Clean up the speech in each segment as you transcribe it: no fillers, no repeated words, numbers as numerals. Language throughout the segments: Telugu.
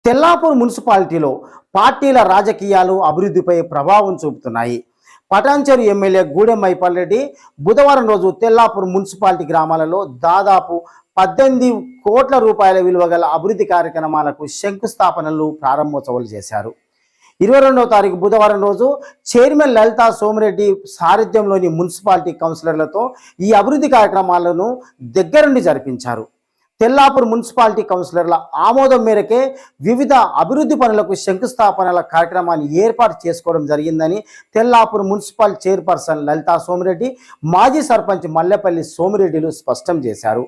తెల్లాపూర్ మున్సిపాలిటీలో పార్టీల రాజకీయాలు అభివృద్ధిపై ప్రభావం చూపుతున్నాయి. పటాన్చెరు ఎమ్మెల్యే గూడెం మైపాల్రెడ్డి బుధవారం రోజు తెల్లాపూర్ మున్సిపాలిటీ గ్రామాలలో దాదాపు 18 కోట్ల రూపాయల విలువ గల అభివృద్ధి కార్యక్రమాలకు శంకుస్థాపనలు ప్రారంభోత్సవాలు చేశారు. 22వ తారీఖు బుధవారం రోజు చైర్మన్ లలితా సోమిరెడ్డి సారథ్యంలోని మున్సిపాలిటీ కౌన్సిలర్లతో ఈ అభివృద్ధి కార్యక్రమాలను దగ్గరుండి జరిపించారు. తెల్లాపూర్ మున్సిపాలిటీ కౌన్సిలర్ల ఆమోదం మేరకే వివిధ అభివృద్ధి పనులకు శంకుస్థాపనల కార్యక్రమాన్ని ఏర్పాటు చేసుకోవడం జరిగిందని తెల్లాపూర్ మున్సిపల్ చైర్పర్సన్ లలితా సోమిరెడ్డి, మాజీ సర్పంచ్ మల్లెపల్లి సోమిరెడ్డిలు స్పష్టం చేశారు.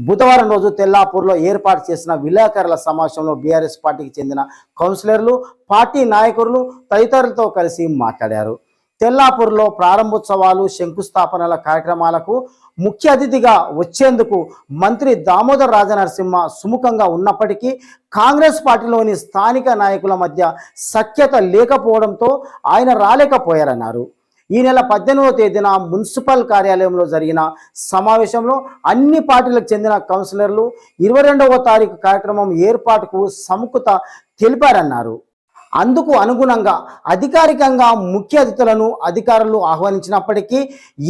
బుధవారం రోజు తెల్లాపూర్లో ఏర్పాటు చేసిన విలేకరుల సమావేశంలో బీఆర్ఎస్ పార్టీకి చెందిన కౌన్సిలర్లు, పార్టీ నాయకులు తదితరులతో కలిసి మాట్లాడారు. తెల్లాపూర్లో ప్రారంభోత్సవాలు, శంకుస్థాపనల కార్యక్రమాలకు ముఖ్య అతిథిగా వచ్చేందుకు మంత్రి దామోదర్ రాజనరసింహ సుముఖంగా ఉన్నప్పటికీ కాంగ్రెస్ పార్టీలోని స్థానిక నాయకుల మధ్య సఖ్యత లేకపోవడంతో ఆయన రాలేకపోయారన్నారు. ఈ నెల 18వ తేదీన మున్సిపల్ కార్యాలయంలో జరిగిన సమావేశంలో అన్ని పార్టీలకు చెందిన కౌన్సిలర్లు 22వ తారీఖు కార్యక్రమం ఏర్పాటుకు సముఖత తెలిపారన్నారు. అందుకు అనుగుణంగా అధికారికంగా ముఖ్య అతిథులను అధికారులు ఆహ్వానించినప్పటికీ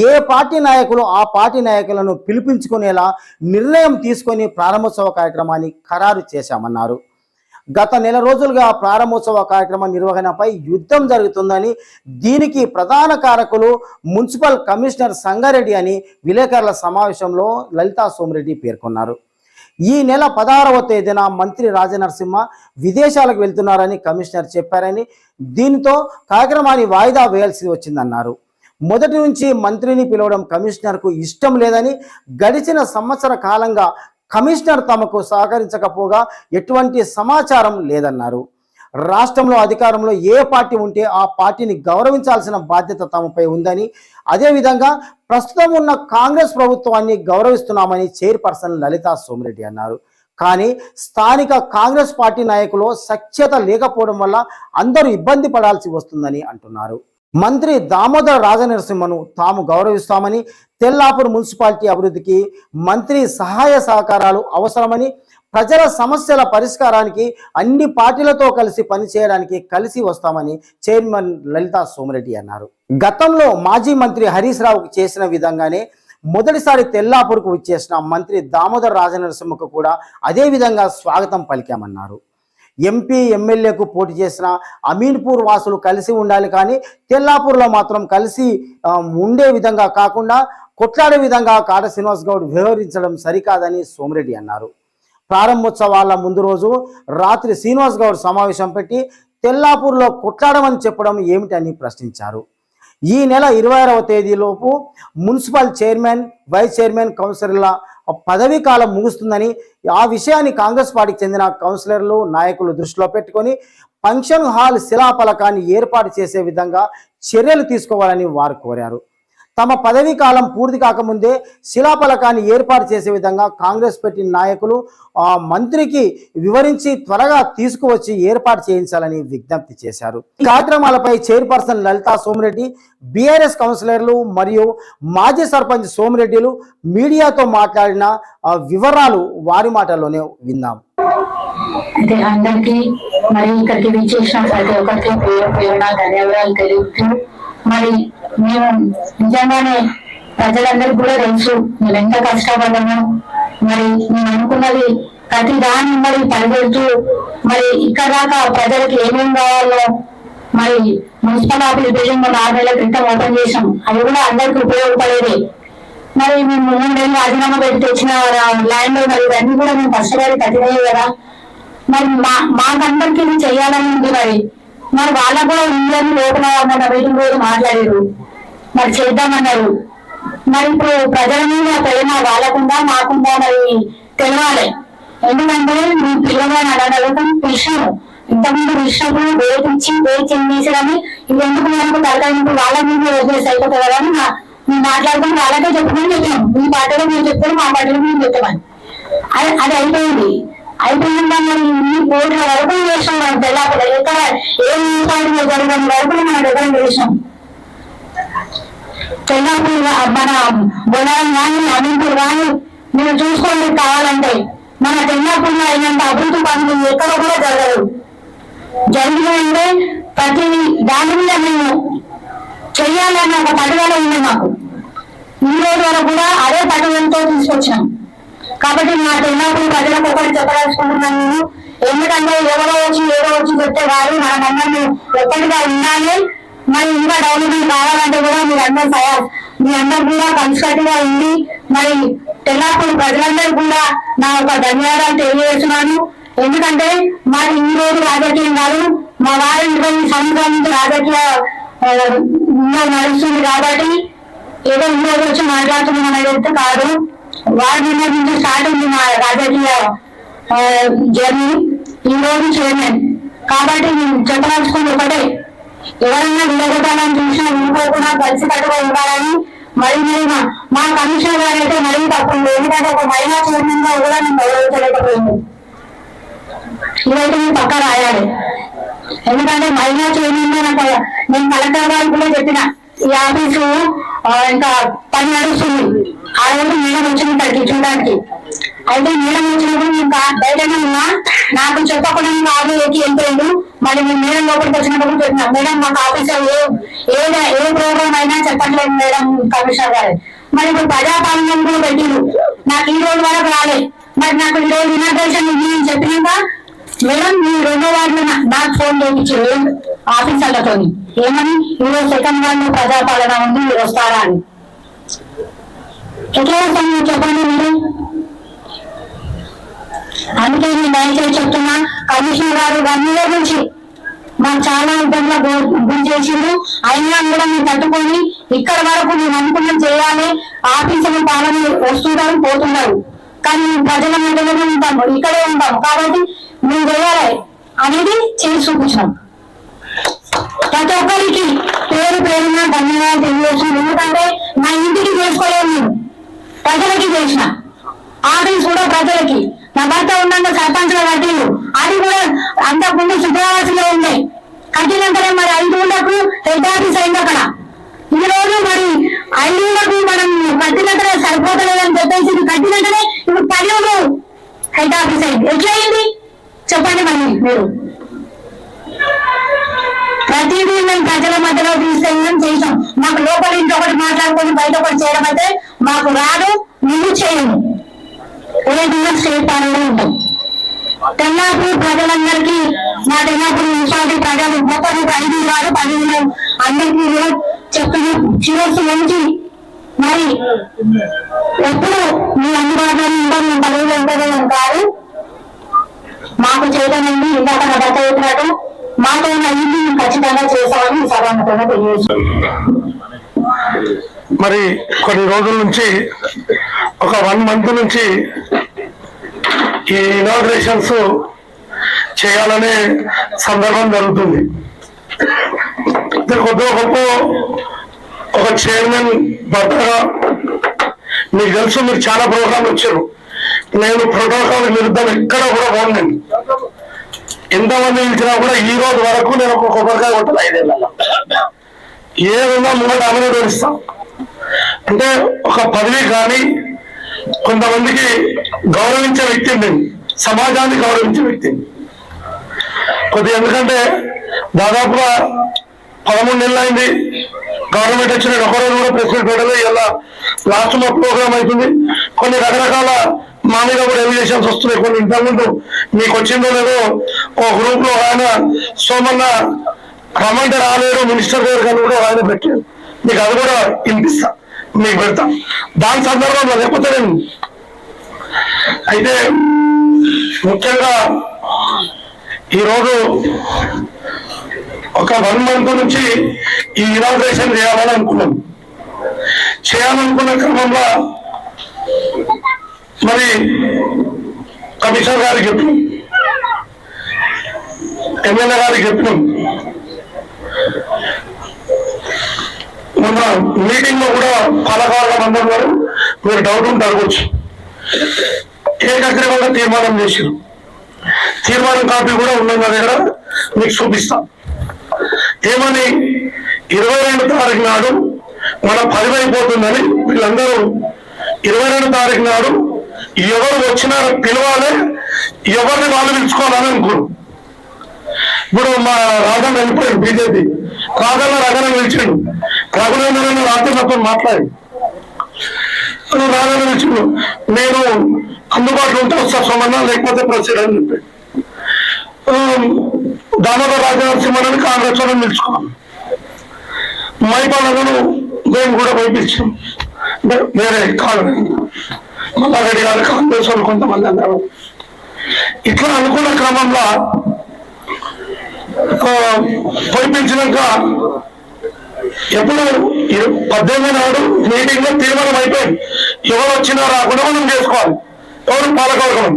ఏ పార్టీ నాయకులు ఆ పార్టీ నాయకులను పిలిపించుకునేలా నిర్ణయం తీసుకొని ప్రారంభోత్సవ కార్యక్రమాన్ని ఖరారు చేశామన్నారు. గత నెల రోజులుగా ప్రారంభోత్సవ కార్యక్రమ నిర్వహణపై యుద్ధం జరుగుతుందని, దీనికి ప్రధాన కారకులు మున్సిపల్ కమిషనర్ సంగారెడ్డి అని విలేకరుల సమావేశంలో లలితా సోమిరెడ్డి పేర్కొన్నారు. ఈ నెల 16వ తేదీన మంత్రి రాజనరసింహ విదేశాలకు వెళ్తున్నారని కమిషనర్ చెప్పారని, దీనితో కార్యక్రమాన్ని వాయిదా వేయాల్సి వచ్చిందన్నారు. మొదటి నుంచి మంత్రిని పిలవడం కమిషనర్కు ఇష్టం లేదని, గడిచిన సంవత్సర కాలంగా కమిషనర్ తమకు సహకరించకపోగా ఎటువంటి సమాచారం లేదన్నారు. రాష్ట్రంలో అధికారంలో ఏ పార్టీ ఉంటే ఆ పార్టీని గౌరవించాల్సిన బాధ్యత తమపై ఉందని, అదేవిధంగా ప్రస్తుతం ఉన్న కాంగ్రెస్ ప్రభుత్వాన్ని గౌరవిస్తున్నామని చైర్పర్సన్ లలితా సోమిరెడ్డి అన్నారు. కానీ స్థానిక కాంగ్రెస్ పార్టీ నాయకులు సఖ్యత లేకపోవడం వల్ల అందరూ ఇబ్బంది పడాల్సి వస్తుందని అంటున్నారు. మంత్రి దామోదర్ రాజనరసింహను తాము గౌరవిస్తామని, తెల్లాపూర్ మున్సిపాలిటీ అభివృద్ధికి మంత్రి సహాయ సహకారాలు అవసరమని, ప్రజల సమస్యల పరిష్కారానికి అన్ని పార్టీలతో కలిసి పనిచేయడానికి కలిసి వస్తామని చైర్మన్ లలితా సోమిరెడ్డి అన్నారు. గతంలో మాజీ మంత్రి హరీష్ రావుకు చేసిన విధంగానే మొదటిసారి తెల్లాపూర్కు వచ్చేసిన మంత్రి దామోదర్ రాజనరసింహకు కూడా అదే విధంగా స్వాగతం పలికామన్నారు. ఎంపీ, ఎమ్మెల్యేకు పోటీ చేసిన అమీన్పూర్ వాసులు కలిసి ఉండాలి, కానీ తెల్లాపూర్లో మాత్రం కలిసి ఉండే విధంగా కాకుండా కొట్లాడే విధంగా కాట శ్రీనివాస్ గౌడ్ వ్యవహరించడం సరికాదని సోమిరెడ్డి అన్నారు. ప్రారంభోత్సవాల ముందు రోజు రాత్రి శ్రీనివాస్ గౌడ్ సమావేశం పెట్టి తెల్లాపూర్లో కొట్లాడమని చెప్పడం ఏమిటని ప్రశ్నించారు. ఈ నెల 26వ తేదీలోపు మున్సిపల్ చైర్మన్, వైస్ చైర్మన్, కౌన్సిలర్ల పదవీ కాలం ముగుస్తుందని, ఆ విషయాన్ని కాంగ్రెస్ పార్టీకి చెందిన కౌన్సిలర్లు, నాయకులు దృష్టిలో పెట్టుకొని ఫంక్షన్ హాల్ శిలాఫలకాన్ని ఏర్పాటు చేసే విధంగా చర్యలు తీసుకోవాలని వారు కోరారు. తమ పదవీ కాలం పూర్తి కాకముందే శిలాఫలకాన్ని ఏర్పాటు చేసే విధంగా కాంగ్రెస్ పార్టీ నాయకులు మంత్రికి వివరించి త్వరగా తీసుకువచ్చి ఏర్పాటు చేయించాలని విజ్ఞప్తి చేశారు. ఈ కార్యక్రమాలపై చైర్పర్సన్ లలితా సోమిరెడ్డి, బీఆర్ఎస్ కౌన్సిలర్లు మరియు మాజీ సర్పంచ్ సోమిరెడ్డిలు మీడియాతో మాట్లాడిన వివరాలు వారి మాటల్లోనే విందాం. అయితే అందరికీ మరి ఇక్కడికి విచ్చేసిన ప్రతి ఒక్కరికి పేరున ధన్యవాదాలు తెలుపుతూ, మరి మేము నిజంగానే ప్రజలందరికీ కూడా తెలుసు మేము ఎంత కష్టపడ్డాము. మరి మేము అనుకున్నది ప్రతి దాన్ని మరి పరిగెడుతూ మరి ఇక్కడ దాకా ప్రజలకు ఏమేమి కావాలో మరి మున్సిపల్ ఆఫీస్ బిల్డింగ్ 6 నెలల క్రితం ఓపెన్ చేసాం. అది కూడా అందరికి ఉపయోగపడేది. మరి మేము 3 నెలలు రాజీనామా పెట్టి తెచ్చిన ల్యాండ్ మరి ఇవన్నీ కూడా మేము కష్టపడి కట్టినాయి కదా. మరి మాకందరికి ఇది చెయ్యాలని ఉంది. మరి వాళ్ళకు కూడా ఇండియన్ లోపల మన మీటింగ్ రోజు మాట్లాడారు, మరి చేద్దామన్నారు. మరి ఇప్పుడు ప్రజల మీద ప్రేమ వాళ్ళకుండా మాకుండా మరి తెలవాలి. ఎందుకంటే మేము పిల్లలని అడగడం పిలిచాము, ఇంతకుముందు పిలిచినప్పుడు డేట్ ఇచ్చి డేట్ చేసేదని ఇది ఎందుకు మనకు తలకాయినప్పుడు వాళ్ళ మీద వదిలేసి అయిపోతుంది కదా అని మేము మాట్లాడుకుని వాళ్ళకే చెప్పుకొని చెప్పాము. మీ పార్టీలో మేము చెప్తాము, మా పార్టీలో మేము చెప్తామని. అది అయిపోయింది. అయిపోయిందా మరి ఈ కోట్ల వరకు చేసాం. మనం తెల్లప్పుడు ఎక్కడ ఏ మున్సిపాలిటీ జరిగిన వరకు మనం దగ్గర చేసాం. తెల్లప్పుడు మన బొలారం కానీ అమీన్పూర్ కానీ మీరు చూసుకోండి. కావాలంటే మన తెల్లపూర్లో అయినంత అభివృద్ధి పనులు ఎక్కడ కూడా జరగదు. ప్రతి దాని మీద మేము చెయ్యాలన్న ఒక పట్టుదల ఉంది మాకు. ఈ రోజు వరకు కూడా అదే పట్టుదలతో తీసుకొచ్చాం. కాబట్టి నా తెల్లాపూర్ ప్రజలకు ఒకటి చెప్పదలుచుకుంటున్నాను నేను. ఎందుకంటే ఎవరో వచ్చి ఏదో వచ్చి చెప్తే కాదు, మనమందరం ఒక్కటిగా ఉండాలి. మరి ఇంకా డెవలప్మెంట్ కావాలంటే కూడా మీ అందరు కూడా కలిసికట్టుగా ఉంది. మరి తెల్లాపూర్ ప్రజలందరూ కూడా నా యొక్క ధన్యవాదాలు తెలియజేస్తున్నాను. ఎందుకంటే మరి ఈ రోజు రాజకీయం కాదు, మా వారి 20 సంవత్సరాల నుంచి రాజకీయ నడుస్తుంది. కాబట్టి ఏదో ఈ రోజు వచ్చి మాట్లాడుతున్నాం అనేది కాదు, వారి నిన్నటి నుంచి స్టార్ట్ ఉంది మా రాజకీయ జర్నీ. ఈ రోజు చైర్మన్ కాబట్టి నేను చెప్పదలుచుకుని ఒకటే, ఎవరైనా విడగొట్టాలని చూసినా విడిపోకుండా కలిసికట్టుగా ఉండాలని. మరి నేను మా కమిషనర్ గారు అయితే మరీ తప్పదు. ఎందుకంటే ఒక మహిళా చైర్మన్ గా కూడా నేను గౌరవించలేకపోయింది. ఇదైతే నేను పక్క రాయాలి. ఎందుకంటే మహిళా చైర్మన్ గా నేను కలెక్టర్ గారికి కూడా చెప్పిన, ఈ ఆఫీసు ఇంకా పని నడుస్తుంది. ఆ రోజు మేడం వచ్చింది ఇక్కడికి చూడడానికి. అయితే మేడం వచ్చినప్పుడు నేను బయటనే ఉన్నా, నాకు చెప్పకుండా ఆఫీస్ ఎక్కి వెళ్ళిపోయిండు. మరి నేను మేడం లోపలికి వచ్చినప్పుడు చెప్పిన, మేడం మాకు ఆఫీసర్ ఏ ప్రోగ్రామ్ అయినా చెప్పట్లేదు మేడం కమిషనర్ గారు. మరి ఇప్పుడు ప్రజాపాలన కూడా పెట్టిండు, నాకు ఈ రోజు వరకు రాలే. మరి నాకు ఈ రోజు ఇనాగ్రేషన్ నేను చెప్పినాక మేడం మీ 2వ వార్డులో నాకు ఫోన్ చేయించారు ఆఫీసర్లతో. ఏమని, ఈరోజు 2nd వార్డులో ప్రజాపాలన ఉంది, మీరు వస్తారా అని. ఎట్లా వస్తాను చెప్పండి మీరు. అందుకే నేను దయచేసి చెప్తున్నా, కమిషనర్ గారు 1 year నుంచి మాకు చాలా ఇబ్బందులు గురి చేసిండు. అయినా కూడా మీరు తట్టుకొని ఇక్కడ వరకు మేము అనుకున్నాం చేయాలి. ఆఫీసులు పాలన వస్తున్నారు పోతున్నారు, కానీ ప్రజల మధ్యలోనే ఉంటాము, ఇక్కడే ఉంటాము. కాబట్టి మేము చేయాలి అనేది చేసి చూపించాం. ప్రతి ఒక్కరికి పేరు పేరున ధన్యవాదాలు తెలియజేస్తున్నాం. ఎందుకంటే నా ఇంటికి చేసుకోలేము, నేను ప్రజలకి చేసిన. ఆఫీస్ కూడా ప్రజలకి. నా భర్త ఉండగా సర్పంచ్ గా కట్టిండు, అది కూడా అంతకుముందు శుభ్రవాసులో ఉండే. కట్టినంతనే మరి 5 ఊళ్ళకు హెడ్ ఆఫీస్ అయింది అక్కడ. ఈ రోజు మరి 5 ఊళ్ళకు మనం కట్టినట్టునే సరిపోతలేదని చెప్పేసి కట్టినట్టునే ఇప్పుడు 10 ఊళ్ళు హెడ్ ఆఫీస్ అయింది. ఎట్లా అయింది చెప్పండి మరి మీరు. ప్రతిదీ మేము ప్రజల మధ్యలో తీసుకెళ్ళడం చేసాం. మాకు లోపల ఇంకొకటి మాట్లాడుకొని బయట ఒకటి చేయడం అయితే మాకు రాదు, మేము చేయము. ఏదైనా స్టేట్ పాలనలో ఉంటాం. తెల్లాపూర్ ప్రజలందరికీ, మా తెల్లాపూర్ మున్సిపాలిటీ ప్రజలు మొత్తం 5 వారు 10 అందరికీ చెప్తున్న శిరస్సు నుంచి మరి ఎప్పుడు మీ అందుబాటులో ఉంటాం. మేము పదవిలో ఉంటుందని కాదు, మాకు చేయడానికి ఇందాక నా భర్త చెప్పినట్టు మాతో ఉన్న ఇల్లు మేము ఖచ్చితంగా చేస్తామని సభాముఖంగా తెలియజేస్తాం. మరి కొన్ని రోజుల నుంచి ఒక 1 month నుంచి ఈ ఇనాగ్రేషన్స్ చేయాలనే సందర్భం జరుగుతుంది. కొద్దిగా గొప్ప ఒక చైర్మన్ భర్తగా మీకు తెలుసు, మీరు చాలా ప్రోగ్రాంలు వచ్చారు. నేను ప్రోటోకాల్ విరుద్ధం ఎక్కడ కూడా పోను. ఎంతమంది ఇచ్చినా కూడా ఈ రోజు వరకు నేను ఒక కొబ్బరికాయ కొట్టాను 5 ఏళ్ళ. ఏదైనా ముంగట అమలు తెలుస్తాం. అంటే ఒక పదవి కానీ కొంతమందికి గౌరవించే వ్యక్తిని, నేను సమాజాన్ని గౌరవించే వ్యక్తిని కొద్దిగా. ఎందుకంటే దాదాపుగా 13 నెలలు అయింది గవర్నమెంట్ వచ్చిన. ఒకరోజు కూడా ప్రెస్ మీట్ పెట్టలేదు. ఇలా లాస్ట్ మా ప్రోగ్రామ్ అవుతుంది. కొన్ని రకరకాల మా మీద కూడా ఎలిగేషన్స్ వస్తున్నాయి. కొన్ని ఇంతకుముందు మీకు వచ్చిందో లేదో ఒక గ్రూప్ లో ఆయన సోమన్న రమ్మంటే రాలేడు మినిస్టర్ గారు కానీ కూడా ఆయన పెట్టాడు. మీకు అది కూడా వినిపిస్తా, మీకు పెడతా దాని సందర్భంలో. లేకపోతే నేను అయితే ముఖ్యంగా ఈరోజు ఒక 1 month నుంచి ఈ ఇనాగ్రేషన్ చేయాలని అనుకున్నాం. చేయాలనుకున్న క్రమంలో మరి కమిషనర్ గారికి చెప్పినాం, ఎమ్మెల్యే గారికి చెప్పినాం. మొన్న మీటింగ్ లో కూడా కళాకారుల మందరం గారు మీరు డౌట్ ఉంటే అడగొచ్చు. ఏకగ్రీవంగా తీర్మానం చేశారు. తీర్మానం కాపీ కూడా ఉన్నది నా దగ్గర, మీకు చూపిస్తా. ఏమని, 22 తారీఖు నాడు మన 10 అయిపోతుందని వీళ్ళందరూ 22 తారీఖు నాడు ఎవరు వచ్చినా పిలవాలి, ఎవరిని వాళ్ళు పిలుచుకోవాలని అనుకోరు. ఇప్పుడు మా రాజన్న వెళ్ళిపోయాడు బీజేపీ. రఘునందన పిలిచాడు. రఘునందన రాత్రి నాతో మాట్లాడి రాజన్న పిలిచాడు, నేను అందుబాటులో ఉంటే వస్తా సోమన్న, లేకపోతే ప్రొసీడర్ అని చెప్పాడు. దామోదర్ రాజనరసింహని కాంగ్రెస్ వాళ్ళని పిలుచుకున్నాను. మైపాలను మేము కూడా పంపించాం. వేరే కాంగ్రెస్ మల్లారెడ్డి గారు కాంగ్రెస్ వాళ్ళు కొంతమంది అన్నారు. ఇట్లా అనుకున్న క్రమంలో పంపించినాక ఎప్పుడు 18 నాడు మీటింగ్ లో తీర్మానం అయిపోయింది. ఎవరు వచ్చినా రాకుండా మనం చేసుకోవాలి. ఎవరు పాలకవర్గం,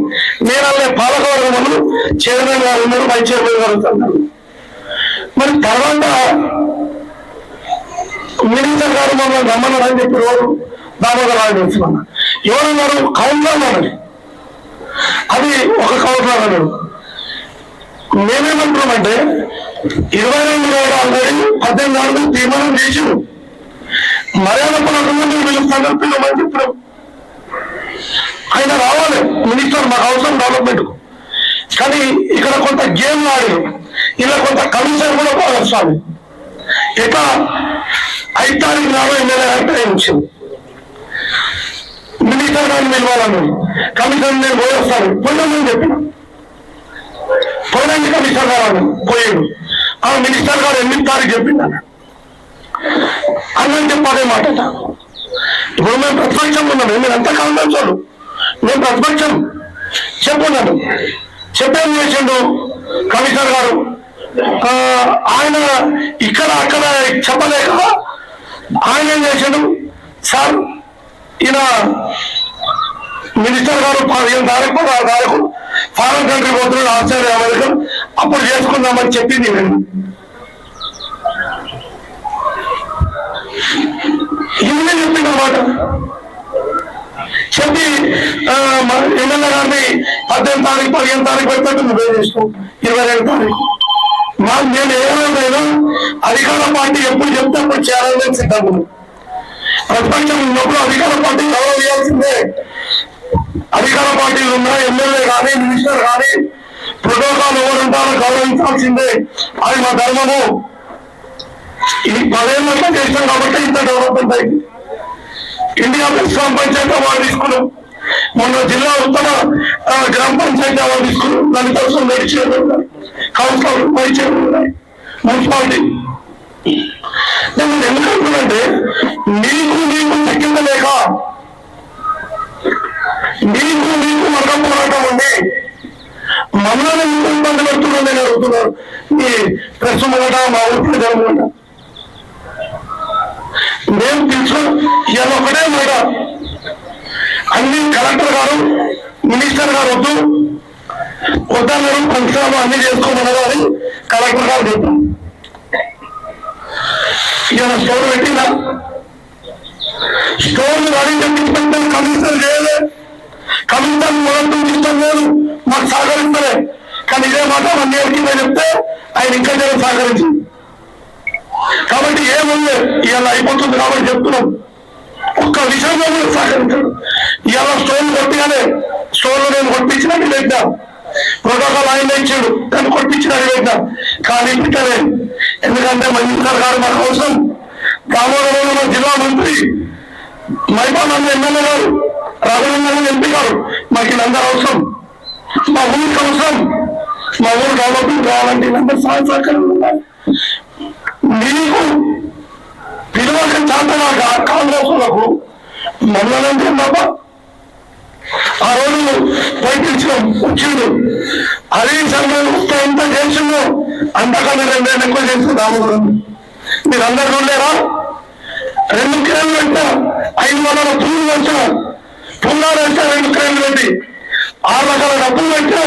నేనల్లే పాలకవర్గంలో చైర్మన్ గారు ఉన్నారు, వైస్ చైర్మన్ గారు ఉన్నారు. మరి తర్వాత మినిస్టర్ గారు మమ్మల్ని రమ్మన్నారని చెప్పి రోజు దామోదర్ రాజు వచ్చిన ఎవరన్నారు, కౌన్సిలర్ అన్నది. అది ఒక కౌన్సిలర్ అన్నాడు. మేమేమంటున్నామంటే 22 నాడు ఆల్రెడీ 18 నాడు తీర్మానం చేసాడు. మర్యాద పడకుండా పిలుస్తాను పిల్లమని చెప్పారు. ఆయన రావాలి మినిస్టర్, మాకు అవసరం డెవలప్మెంట్. కానీ ఇక్కడ కొంత గేమ్ ఆడారు, ఇలా కొంత కమిషన్ కూడా భాగస్వామి. ఇక 5 తారీఖు నాడు ఎమ్మెల్యే గారి వచ్చింది. మినిస్టర్ గారిని పిలవాలన్నాడు. కమిషన్ నేను పోయేస్తాను పోయినామని చెప్పిన. పోయినాక కమిషనర్ గారు పోయాడు. ఆ మినిస్టర్ గారు 8 తారీఖు చెప్పింది అన్నని చెప్పాడే మాట. ఇప్పుడు మేము ప్రతిపక్షం ఉన్నాము, మీరు అంతా కాంగ్రెస్ వాళ్ళు, మేము ప్రతిపక్షం చెప్పున్నాను. చెప్పేం చేసిండు కమిషనర్ గారు, ఆయన ఇక్కడ అక్కడ చెప్పలేక ఆయన ఏం చేసిండు, సార్ ఈయన మినిస్టర్ గారు 15 తారీఖు 16 తారీఖు ఫారెన్ కంట్రీ పోతున్నాడు, ఆస్ట్రేలియా అమెరికా, అప్పుడు చేసుకుందామని చెప్పింది. నేను ఇవన్నీ చెప్పింది అన్నమాట. చెప్పి ఎమ్మెల్యే గారిని 18 తారీఖు 15 తారీఖు పెట్టినట్టు నువ్వే చేస్తావు. 22 తారీఖు నేను ఏమైనా అధికార పార్టీ ఎప్పుడు చెప్తే అప్పుడు చేయాలని సిద్ధంగా. ప్రతిపక్షం ఉన్నప్పుడు అధికార పార్టీ గౌరవ ఇవ్వాల్సిందే. అధికార పార్టీలు ఉన్నా ఎమ్మెల్యే కానీ మినిస్టర్ కానీ ప్రోటోకాల్ ఎవరు ఉంటారో గౌరవించాల్సిందే. అది మా ధర్మము. ఇది 10 ఏళ్ళ చేసాం కాబట్టి ఇంత డెవలప్మెంట్ అయింది. ఇండియా గ్రామ పంచాయతీ అవార్డు తీసుకున్నాం. మొన్న జిల్లా ఉత్తమ గ్రామ పంచాయతీ అవార్డు తీసుకున్నాం. దానికోసం నడిచేది కౌన్సిలర్ వైస్ చైర్మన్ ఉన్నాయి, మున్సిపాలిటీ. నేను ఎందుకంటున్నానంటే నీకు తగ్గింద లేక నీకు మరణం పోరాటం ఉంది. మమ్మల్ని ఇబ్బంది పెడుతున్నాను. నేను అడుగుతున్నాను ఈ ప్రెస్ ముంగట, మా ఊరి ప్రజల ముంగట. మేము తెలుసు ఇవాళ ఒకటే మాట, అన్ని కలెక్టర్ గారు మినిస్టర్ గారు వద్దన్నారు, పంచాలు అన్ని చేసుకోమన్నారు అని కలెక్టర్ గారు చెప్పారు. ఇవాళ స్టోర్ పెట్టినా స్టోర్లు రెడీ చెప్పించే కమిషన్ చేయలే. కమిషన్ మొదలు ఇష్టం లేదు, మాకు సహకరిస్తలే. కానీ ఇదే మాట 1 year కింద చెప్తే ఆయన ఇంకా జనం సహకరించింది. కాబట్టి ఏముంది ఇవాళ అయిపోతుంది కాబట్టి చెప్తున్నాం. ఒక్క విషయంలో కూడా సహకరించాడు. ఇవాళ స్టోర్లు కొట్టిగానే స్టోర్లు నేను కొట్టించినట్టు పెట్టా, ప్రోటోకాల్ ఆయన ఇచ్చాడు కానీ కొట్టించినట్టు పెట్టా. కానీ పెట్టలే. ఎందుకంటే మినిస్టర్ గారు మాకు అవసరం. దామోదరంలో మన జిల్లా మంత్రి మైపాల్ ఎమ్మెల్యే గారు, రఘునందన్ ఎంపీ గారు, మాకు వీళ్ళందరూ అవసరం. మా ఊరికి అవసరం. మా ఊరు డెవలప్మెంట్ కావాలంటే వీళ్ళందరూ సహకారం ఉండాలి. నీకు పిలువక చేతగా కాంగ్రెస్ వాళ్ళకు మమ్మల్ని బాబా ఆ రోజు పోయి పిలిచినాం, వచ్చిండు. అదే సమయం వస్తే ఎంత చేసిందో అంతకన్నా 2 ఏళ్ళు ఎక్కువ చేస్తుంది దామోదరం. మీరు అందరు చూడలేరా? 2 క్రేన్లు పెట్టా, 500 పూలు పెట్టా, పుల్లాలు పెట్టా, 2 క్రేన్లు పెట్టి 6 రకాల డబ్బులు పెట్టా.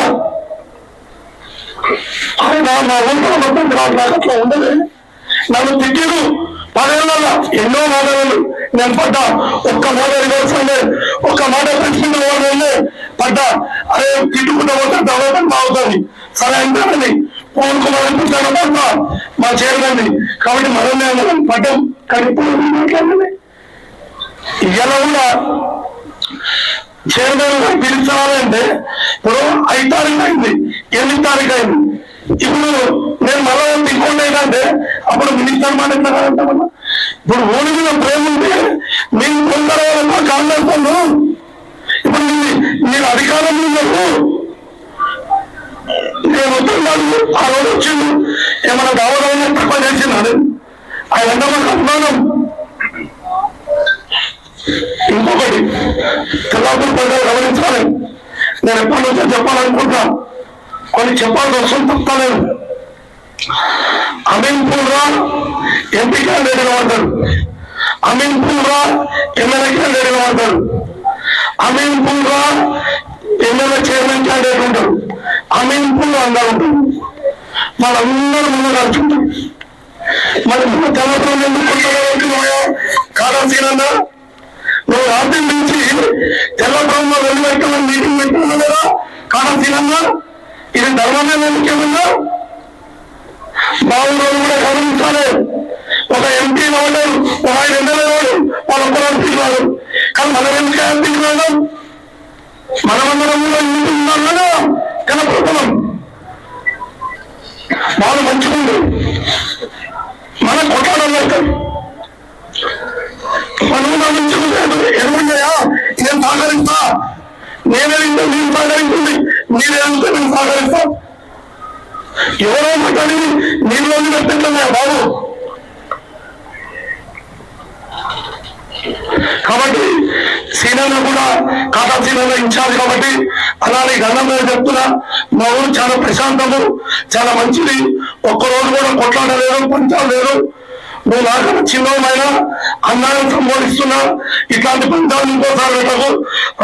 ఆయన మా ఊళ్ళో మొత్తం రావట్లేదు. అట్లా ఉండదు. నన్ను తిట్టిరు 10 ఏళ్ళ ఎన్నో మాటలు నేను పడ్డా. ఒక్క మాట ఇవ్వాల్సిందే, ఒక్క మాట పెట్టుకుంటే వాళ్ళే పడ్డా. అదే తిట్టుకుంటూ పోతే డెవలప్మెంట్ బాగుతుంది. సరే అంటారని పవన్ కుమార్ అనిపించాను పడ్డా మా చైర్మన్. కాబట్టి మనం పడ్డాం. కానీ ఇప్పుడు మాట్లాడలే. ఇలా కూడా చైర్మన్ పిలిచాలంటే ఇప్పుడు 5 తారీఖు అయింది, 8 తారీఖు అయింది. ఇప్పుడు నేను మళ్ళా ఇంకోటి ఏంటంటే అప్పుడు మినిస్టర్ మాట ఎట్లా కాదంటామన్నా. ఇప్పుడు ఓడి మీద ప్రేమ ఉంటే మీరు కొందరు కాంగ్రెస్ వాళ్ళు ఇప్పుడు మీరు అధికారంలో ఉన్నారు. నేను వస్తున్నాను ఆ రోజు వచ్చింది ఏమైనా దావదాన్ని తక్కువ చేసినాడు ఆయన మాకు అభిమానం. ఇంకొకటి తెల్లాపూర్ ప్రజలు గమనించాలి. నేను ఎప్పటి నుంచో చెప్పాలనుకుంటా, కొన్ని చెప్పాల్సి వస్తుంది తప్పలేదు. అమీన్పూర్ రా ఎంపీ క్యాండిడేట్ వాడతారు, అమీన్పూర్ రా ఎమ్మెల్యే క్యాండిడేట్ వాడతారు, అమీన్పూర్ రా ఎమ్మెల్యే చైర్మన్ క్యాండిడేట్ ఉంటారు, అమీన్పూర్ అందరూ ఉంటారు. వాళ్ళందరూ ముందు నడుచుంటారు. మరి మన తెలంగాణ ఎందుకు కాదాసీనన్నా నువ్వు రాత్రి నుంచి తెల్లబ్రహ్మ 2 గంటల మీటింగ్ పెట్టుకున్నా లేదా కాదాసీనన్నా? ఇది ధర్మమే ఎందుకేమన్నా? బాబు రోజు కూడా గమనించాలి. ఒక ఎంపీ వాడు, ఒక 5 ఎమ్మెల్యే వాడు, వాళ్ళు ఒక్కరు అనిపించారు. కానీ మనం ఎందుకు అనిపించినాడు? మనమందరం కూడా ఇంటి ఉన్నాం కదా కనపడుతున్నాం. వాళ్ళు మంచిగుండు మన కొట్లాడలేదు. మనం మంచిగుండదు ఏమున్నాయా నేను సహకరిస్తా, నేనే నేను సహకరించింది, మీరేంటే నేను సహకరిస్తా. ఎవరో మాట్లాడి నీళ్ళు పెట్టింటున్నాయా బాబు? కాబట్టి సీనియర్ కూడా కాటా సీనియర్ ఇన్ఛార్జ్ కాబట్టి అలానే గంధం మీద చెప్తున్నా, మా ఊరు చాలా ప్రశాంతము, చాలా మంచిది. ఒక్కరోజు కూడా కొట్లాడలేదు, పంచాలు లేదు. నువ్వు నాకన్నా చిన్నమైన అన్నాన్ని సంబోధిస్తున్నా. ఇట్లాంటి పంచాలు ఇంకోసారి పెట్టకు.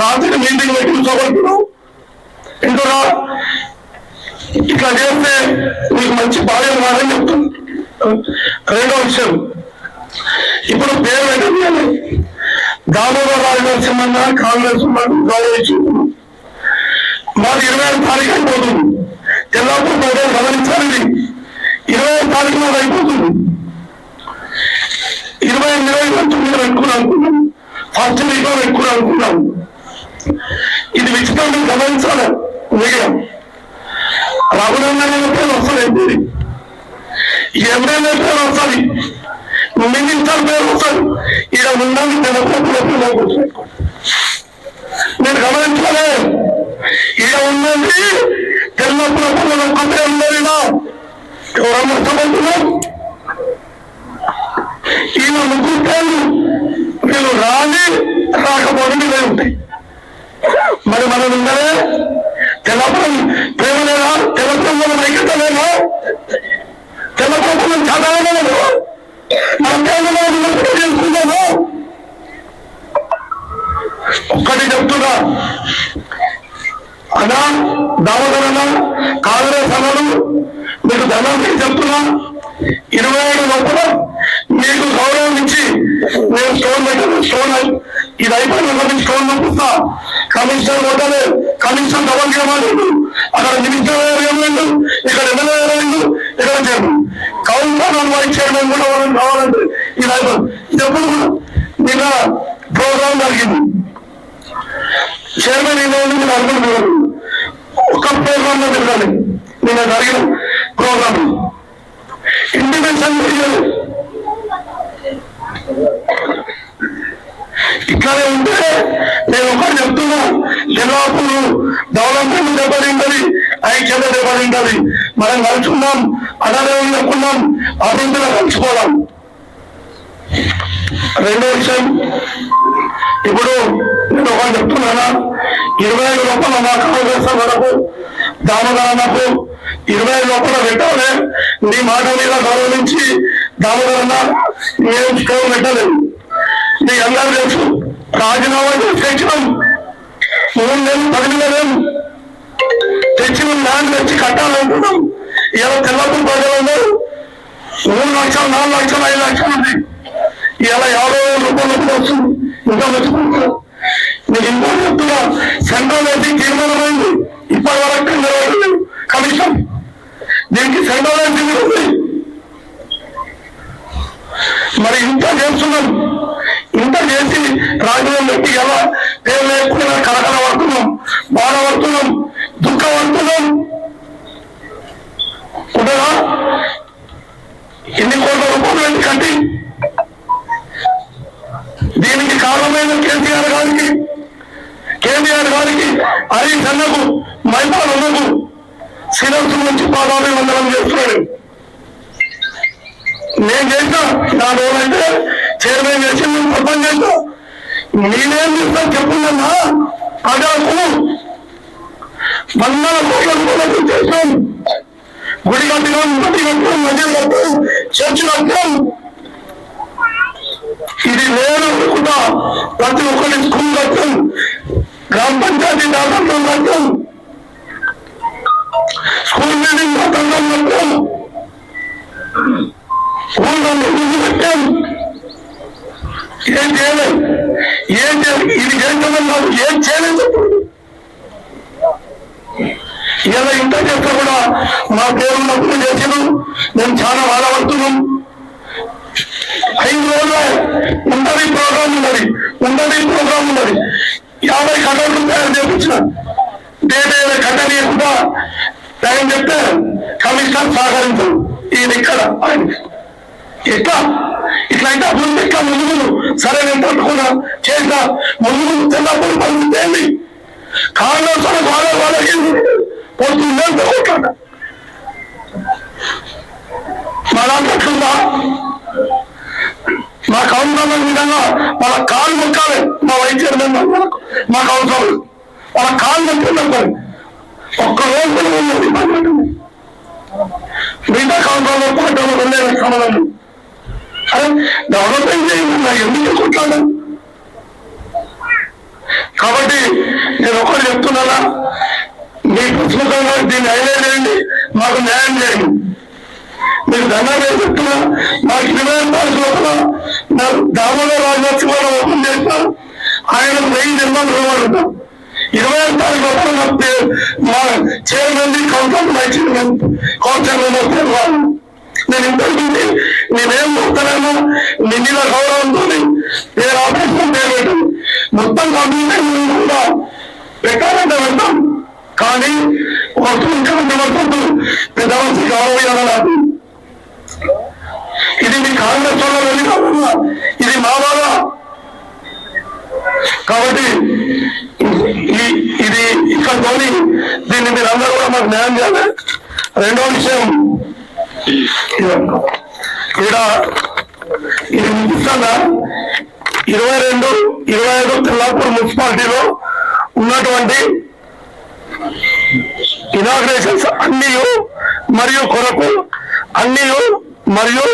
రాత్రి మీటింగ్ పెట్టి చూపడుతున్నావు ఎందుకురా ఇట్లా చేస్తే నీకు మంచి భార్య కాదని చెప్తున్నా. రెండో విషయం, ఇప్పుడు పేరు పెట్టాలి. దామోదర రాజనరసింహన్న కాంగ్రెస్ గౌరవించుకున్నాం. మాది 26 తారీఖు అయిపోతుంది. తెల్లాపూర్ ప్రజలు గమనించాలి. 25 తారీఖు నాడు అయిపోతుంది. 28 పెట్టుకుని అనుకున్నాం, ఫస్ట్ వీక్ పెట్టుకుని అనుకున్నాం. ఇది విచిత్రం గమనించాలి. మీడియా రఘునందన్ పేరు వస్తుంది, ఎమ్మెల్యే పేరు వస్తుంది, మినిస్టర్ పేరు వస్తుంది. ఇక్కడ ఉండాలి నేను గమనించాలి. ఇక్కడ ఉన్నది తెల్లప్పుడు ఒక్కటే ఉండదు. ఎవరన్నా ఇష్టపడుతున్నాం ఈయన 3 పేర్లు వీళ్ళు రాని రాకపోవడం ఇవే ఉంటాయి. మరి మనం ఉండాలి. తెల్లపురం ప్రేమ లేదా? తెల్లపురం ఐక్యత లేదా? తెల్లపురం చదవలేదు చేసుకుంటాము. ఒక్కటి చెప్తున్నా అన్నా, దామోదరన్న కాంగ్రెస్ అన్నాడు మీకు ధనం చెప్తున్నా. 27 లోపల మీకు గౌరవం ఇచ్చి నేను స్టోన్ పెట్టాను. స్టోన్ ఇది అయిపోయిన స్టోన్ పంపిస్తా. కమిషనర్ కొట్టాలి, కమిషనర్ డబల్ చేయలేదు. అక్కడ మినిస్టర్ ఏమైంది, ఇక్కడ ఎమ్మెల్యే ఏమైంది, ఇక్కడ చైర్మన్ కౌన్సిలర్ వైస్ చైర్మన్ కూడా వాళ్ళని కావాలంటే ఇది అయిపోయింది. ఇది ఎప్పుడు కూడా నిన్న ప్రోగ్రాం జరిగింది. చైర్మన్ ఏమైంది మీరు అనుకుంటున్నారు. ఒక ప్రోగ్రామ్ లో తిరగాలి. నిన్న జరిగిన ప్రోగ్రామ్ ఇండిపెండెన్స్ తెలియదు. ఇట్లానే ఉంటే నేను ఒకటి చెప్తున్నా, తెల్లవారు డెవలప్మెంట్ దెబ్బతింటది, ఐక్యత దెబ్బతింటది. మనం కలుసుకుందాం, అలానే చెప్పుకుందాం, అభివృద్ధిలో కలుసుకోదాం. రెండో విషయం, ఇప్పుడు నేను ఒకటి చెప్తున్నానా, 25 లోపల మా కాంగ్రెస్ వరకు దామోదరన్నకు 25 లోపల పెట్టాలి. నీ మాట మీద గౌరవించి దామోదరన్న మేము స్టోర్ పెట్టలేదు. నీ అందరూ తెలుసు, రాజీనామా తెచ్చినాం. 3 నెలలు 10 నెలలు తెచ్చిన ల్యాండ్ తెచ్చి కట్టాలనుకున్నాం. ఇలా తెల్లపూర్ ప్రజలు 3 లక్షలు 4 లక్షలు 5 లక్షలు ఉంది. ఇలా 50,000 రూపాయలు వస్తుంది. ఇంకా మెచ్చుకుంటారు. నేను ఇంకో చెప్తున్నా, సెంట్రల్ ఏసీ తీర్మానమైంది, ఇప్పటి వరకు నెరవేరలేదు కమిషన్. దీనికి సెంట్రల్ ఏసీ ఉంది. మరి ఇంత చేస్తున్నాం, ఇంత చేసి రాజధాని పెట్టి ఎలా పేరు లేకుండా కలకల పడుతున్నాం, బాధపడుతున్నాం, దుఃఖపడుతున్నాం. ఉండగా ఎన్ని కోట్ల రూపాయలు కట్టి దీనికి కారణమైన కేసీఆర్ గారికి హరీష్ అన్నకు మైపాల్ అన్నకు శిరస్సు నుంచి పాదాభివందనం చేస్తున్నాడు. నేను చేసిన నా రోజైతే చైర్మన్ చేసి నేను పర్పం చేస్తా. నేనేం చేస్తాను చెప్పుకున్నా ప్రజలకు వందల కోట్ల రూపాయలు చేస్తాం. గుడి కట్టినాం, మట్టి కట్టాం, నది కట్టాం, చర్చ్ కట్టాం. ఇది నేను కూడా ప్రతి ఒక్కరి స్కూల్ కట్టాం, గ్రామ పంచాయతీ దాదాపు కట్టాం, స్కూల్ బిల్డింగ్ కట్టడం కట్టాం, ఊళ్ళో పెట్టాం. ఏం చేయలేదు, ఇది చేస్తామని నాకు ఏం చేయలేదు. ఇలా ఇంత చేస్తే కూడా మా పేరు నొప్పులు చేసినాం. మేము చాలా బాధపడుతున్నాం. 5 రోజులు ఉండని ప్రోగ్రాం ఉన్నది 50 కట్టలు తయారు చేయించిన డేట్ కట్టనీయకుండా టైం చెప్తే కమిషనర్ సహకరించారు. ఈయన ఇక్కడ ఆయన ఎట్లా ఇట్లయితే అభివృద్ధి ఎట్లా ముందుకు సరే నేను తట్టుకున్నా చేసిన ముందుకు తెల్లప్పుడు పని కాంగ్రెస్ వాళ్ళకి పోతుందని కొట్లాడ మా దాంట్లో ఎట్లుందా? మా కౌన్సిలర్ విధంగా వాళ్ళ కాలు మొక్కాలి. మా వైద్యం మా కౌన్సిలర్ వాళ్ళ కాలు మొక్కున్నారు. ఒక్క రోజు ఉన్నది మిగతా కౌన్సిలర్ పార్టీలో వెళ్ళే సమాధానం. అరే డెవలప్మెంట్ చేయండి, ఎందుకు కొట్లాడా? కాబట్టి నేను ఒకటి చెప్తున్నానా, మీ పుస్తకంగా దీన్ని హైలైట్ చేయండి, మాకు న్యాయం చేయండి. మీరు దండాలు చెప్తున్నా నాకు 25 తారీఖు లోపల నాకు దామోదర్ రాజనరసింహారావు ఓపెన్ చేస్తా. ఆయన 1000 నిర్మాణం ఇవ్వబడుతాం. 25 తారీఖు లోపల నాకు మా చైర్మన్ కౌన్సిలర్ వాళ్ళు నేను ఇంతకు నేనేం చెప్తానో నిన్న గౌరవంతో నేను ఆపరేషన్ పేరు మొత్తం కంప్లీట్ కూడా పెట్టాలంటే వెళ్తాం. కానీ ముఖ్యమంత్రి వర్తంతో పెద్ద మంచి గౌరవం. ఇది మీ కాంగ్రెస్ వల్ల వెళ్ళి కాకుండా ఇది మా బాధ. కాబట్టి ఇది ఇక్కడతోని దీన్ని మీరు అందరూ కూడా మాకు న్యాయం చేయాలి. రెండో విషయం, ఇక్కడ ఇది ముఖ్యంగా 22, 25 తెల్లాపూర్ మున్సిపాలిటీలో ఉన్నటువంటి ఇనాగ్రేషన్స్ అన్నీ మరియు కొరకు అన్నీ మరియు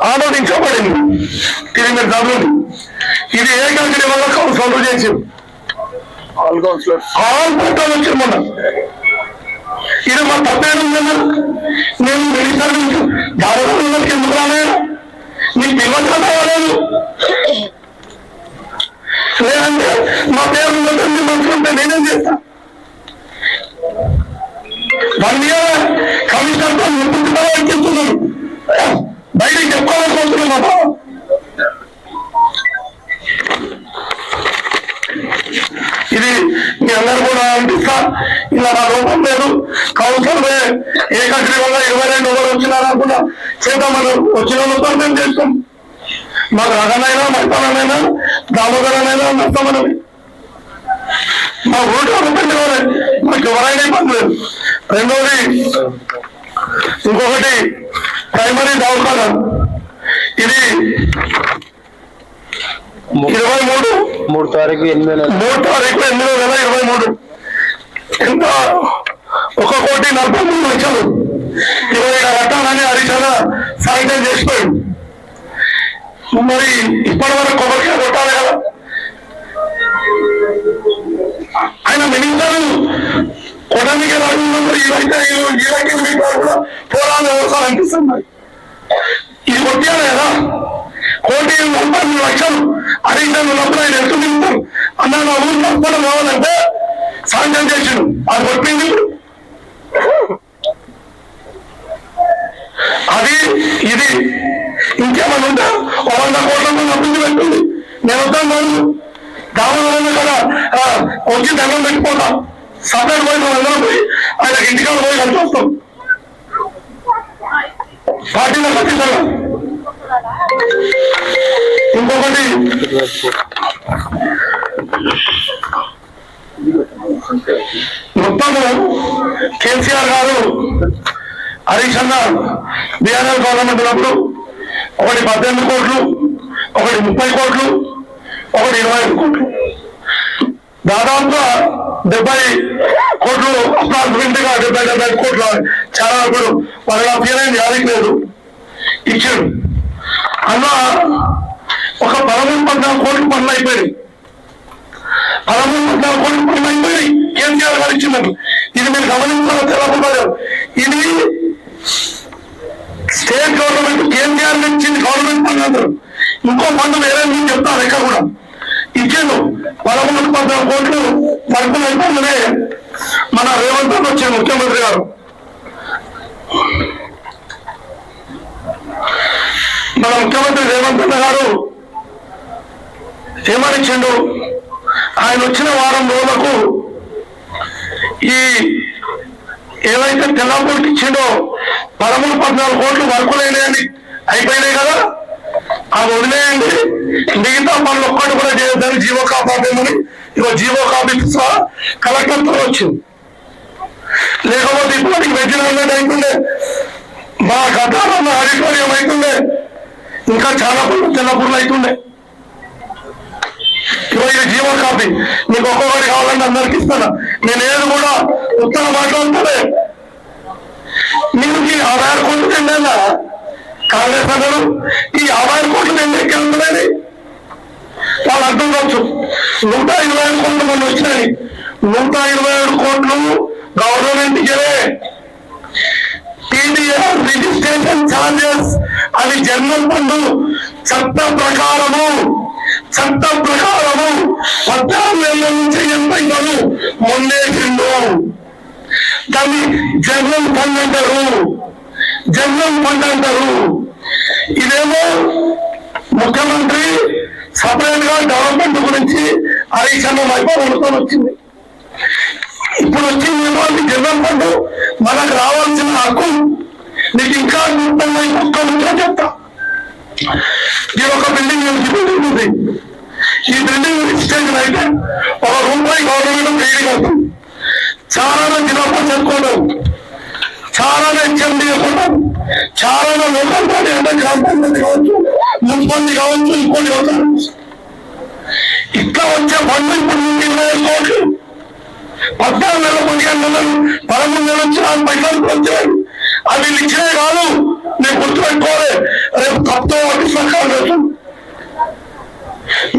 ఆమోదించబడింది. ఇది మీరు చదువుతుంది. ఇది ఏకాగ్రి వల్ల కౌన్సిలర్ చేసి ఆల్ పట్టాలు వచ్చి మొన్న ఇది మా తప్పేది నేను మెడికల్ దాదాపు ఎందుకు రాలే నీకు పిల్లలు రాలేదు. లేదంటే మా పేరు మంచుకుంటే నేనేం చేస్తా? 1 year కమిషనర్ తో చెప్తున్నాను, బయటకు చెప్పుకోవాలనుకుంటున్నా. ఇది మీ అందరూ కూడా అనిపిస్తా. ఇలా నా రూపం లేదు. కౌన్సిలర్ ఏకాగ్రి వల్ల 22 ఓవర్ వచ్చినారనుకున్నా చేద్దాం. మనం వచ్చిన మొత్తం మేము చేస్తాం. మాకు రగనైనా మస్తానైనా దామోదరనైనా నష్టమనవి మా ఊరిలో ఉంటుంది. మాకు ఎవరైనా ఇబ్బంది లేదు. రెండోది ఇంకొకటి ప్రైమరీ దవాఖానా. ఇది 3 తారీఖు 8/8/2023 ఎంత 1,43,00,000 27 కట్టాలని హరీష్ సాయంత్రం చేసిపోయాడు. మరి ఇప్పటి వరకు కొబ్బరికాయ కొట్టాలి కదా. ఆయన మినిస్టర్ కొట్టడానికి రాజున్నప్పుడు ఇవైతే కూడా పోరాలు అవసరం అనిపిస్తుంది. ఇది కొట్టాలి కదా. 1,43,00,000 హరీష్ ఉన్నప్పుడు ఆయన ఎంత తింటారు అన్న. నా ఊరు నష్టం కావాలంటే సాయంత్రం చేసాడు. అది కొట్టింది. అది ఇది ఇంకేమన్నా ఉంటే 100 కోట్ల మంది అభివృద్ధి పెట్టింది. నేను వద్దాను దామోదరం కదా వచ్చి దండం పెట్టిపోతా. సపరేట్ పోయి అందరం పోయి ఆయనకి ఇంటికాడ పోయి కలిసి వస్తాం పార్టీలో ఖచ్చితంగా. ఇంకొకటి మొత్తము కేసీఆర్ గారు హరీష్ అన్న బీఆర్ఎస్ గవర్నమెంట్ ఉన్నప్పుడు ఒకటి 18 కోట్లు, ఒకటి 30 కోట్లు, ఒకటి 25 కోట్లు, దాదాపుగా 70 కోట్లు అప్రాక్సిమేట్గా 70 కోట్ల చాలా ఇప్పుడు వాళ్ళ ఫీలైంది యాదికి లేదు ఇచ్చాడు అన్న. ఒక 13-14 కోట్లు పనులు అయిపోయాయి. 13-14 కోట్లు పనులు అయిపోయి కేసీఆర్ గారు ఇచ్చినట్టు. ఇది మీరు గమనించాలో తెలపలేదు. ఇది స్టేట్ గవర్నమెంట్ కేసీఆర్ ఇచ్చింది గవర్నమెంట్ ఫండ్ అందరూ. ఇంకో ఫండ్ వేరే మీకు చెప్తారు ఎక్కడ కూడా ఇచ్చాను. 13-14 కోట్లు వర్కులు అయిపోయిందనే మన రేవంత్ రెడ్డి వచ్చారు ముఖ్యమంత్రి గారు. మన ముఖ్యమంత్రి రేవంత్ రెడ్డి గారు ఏమనిచ్చిండు, ఆయన వచ్చిన వారం రోజులకు ఈ ఏవైతే తెల్లాపూర్కి ఇచ్చిండో 13-14 కోట్లు వర్కులైనాయని అయిపోయినాయి కదా, అవి వదిలేయండి, మిగతా పనులు ఒక్కటి కూడా చేయొద్దని జీవో కాపాడేమని ఇగో జీవో కాపీ సహా కలెక్టర్తో వచ్చింది. లేకపోతే ఇప్పటికి వెజ్జినట్టు అవుతుండే, మా గతాలన్న ఆడిటోరియం అవుతుండే, ఇంకా చాలా పనులు తెల్లపూర్లు అవుతుండే. ఇగో ఇది జీవో కాపీ, మీకు ఒక్కొక్కటి కావాలంటే అందరికి ఇస్తాను. నేను ఏది కూడా ఉత్తర మాట్లాడుతానే. మీరు ఈ 60 కోట్లు తిండా కాంగ్రెస్ అన్నారు, ఈ 60 కోట్లు నేను ఎక్కిందని వాళ్ళు అర్థం కావచ్చు. 125 కోట్లు మనం వచ్చినాయి. 127 కోట్లు గవర్నమెంట్ ఇచ్చే టీడీఆర్ రిజిస్ట్రేషన్ ఛార్జెస్ అది జనరల్ ఫండ్ చట్ట ప్రకారము 14 ఏళ్ళ నుంచి ఎంత ఇవ్వరు మొన్నేసిండు. దాన్ని జనరల్ ఫండ్ అంటారు. ఇదేమో ముఖ్యమంత్రి సపరేట్ గా డెవలప్మెంట్ గురించి హరీష్ అన్న వైభవం వచ్చింది. ఇప్పుడు వచ్చింది వాళ్ళు జనరల్ ఫండ్ మనకు రావాల్సిన హక్కు నీకు ఇంకా గుర్తంగా ఒక్క ముందుగా చెప్తా. ఇది ఒక బిల్డింగ్ ఉంది. ఈ బిల్డింగ్ రిజిస్ట్రేషన్ అయితే ₹1 గవర్నమెంట్ క్లియర్ అవుతుంది. చాలా జిల్లా పరిషత్ కోటం, చాలా హెచ్ఎండి కోటం, చాలా లోకల్ బాడీ అంటే గ్రామ పంచాయతీ కావచ్చు, మున్సిపాలిటీ కావచ్చు, ఇంకోటి కావచ్చు. ఇట్లా వచ్చే ఫండ్ ఇప్పుడు 25 కోట్లు 14 నెలలు 15 నెలలు 13 నెలలు వచ్చి 40 నెలలు వచ్చాయి. అవి ఇచ్చినే కాదు, నేను గుర్తుపెట్టుకోవాలి. రేపు తప్పుతో ఒకటి సర్కారు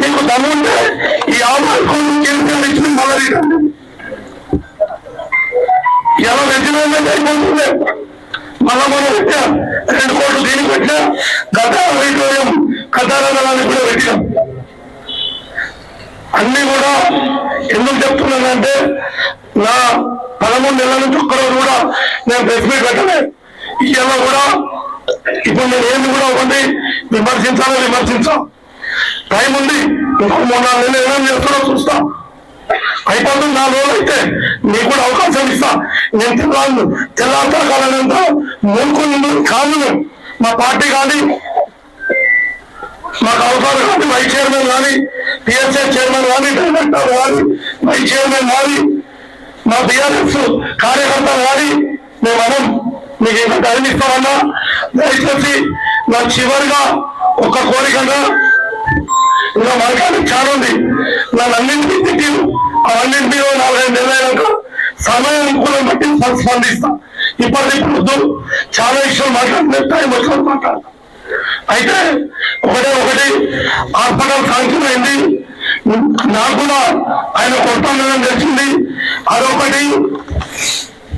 మీకు దమ్ముంటే ఈ 50 కోట్లు కేంద్రాలు ఇచ్చిన మళ్ళీ ఎలా రెగ్యులర్మెంట్ అయిపోతుంది. మళ్ళా మనం పెట్టా 2 కోట్లు దీనికి పెట్టినా, గత ఆడిటోరియం కథారంగాన్ని కూడా పెట్టాం. అన్ని కూడా ఎందుకు చెప్తున్నానంటే నా 13 నెలల నుంచి ఒక్కరోజు కూడా నేను ప్రెస్ మీట్ పెట్టలే. ఇలా కూడా ఇప్పుడు నేను ఏమి కూడా ఒకటి విమర్శించా టైం ఉంది. ఇంకో 3-4 నెలలు ఏమేమి చేస్తారో చూస్తా. అయిపోతుంది 4 రోజులు అయితే నీకు కూడా అవకాశం ఇస్తా. నేను తెల్లారితో కాలంతా మూడుకొని కాదు. మా పార్టీ కానీ, మాకు అవసరం కానీ, వైస్ చైర్మన్ కానీ, పిఎస్ఏ చైర్మన్ కానీ, డైరెక్టర్ కానీ, వైస్ చైర్మన్ కానీ, మా బీఆర్ఎస్ కార్యకర్తలు కానీ మేము మీకు ఇంకా టైం ఇస్తామన్నా. దయచేసి నా చివరిగా ఒక కోరికగా, ఇంకా మనకానికి చాలా ఉంది. నన్నింటినీ తిట్టి అవన్నింటినీ 4-5 నెలలైనాక సమయం అనుకూలం బట్టి స్పందిస్తా. ఇప్పటిప్పుడు చాలా విషయాలు మాట్లాడుతున్నా, టైం వచ్చినప్పుడు మాట్లాడతాం. అయితే ఒకటి హాస్పిటల్ శాంక్షన్ అయింది. నాకు కూడా ఆయన కొట్టాలని తెలిసింది. అదొకటి.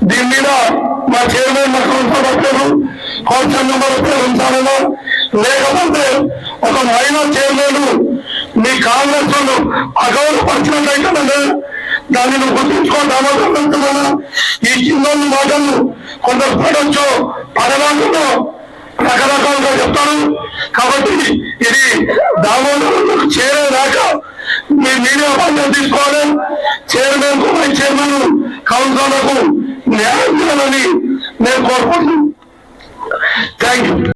దీని మీద మా చైర్మన్ మా కౌన్సిలర్ వచ్చారు, కౌన్సిలర్ నెంబర్ వచ్చారు ఉంచాలన్నా. లేకపోతే ఒక మహిళా చైర్మన్ మీ కాంగ్రెస్ వాళ్ళు అగౌరవపరిచినట్టు అయితే దాన్ని నువ్వు గుర్తించుకోవడం. ఈ చిన్న మాటలు కొందరు పడొచ్చు, పడడానికి రకరకాలుగా చెప్తారు. కాబట్టి ఇది దామోదరులకు చేరేదాకా మీ మీడియా బాధ్యత తీసుకోవాలి. చైర్మన్ కు వైస్ చైర్మన్ కౌన్సిలర్లకు న్యాయం చేయాలని నేను కోరుకుంటున్నాను. Thank you.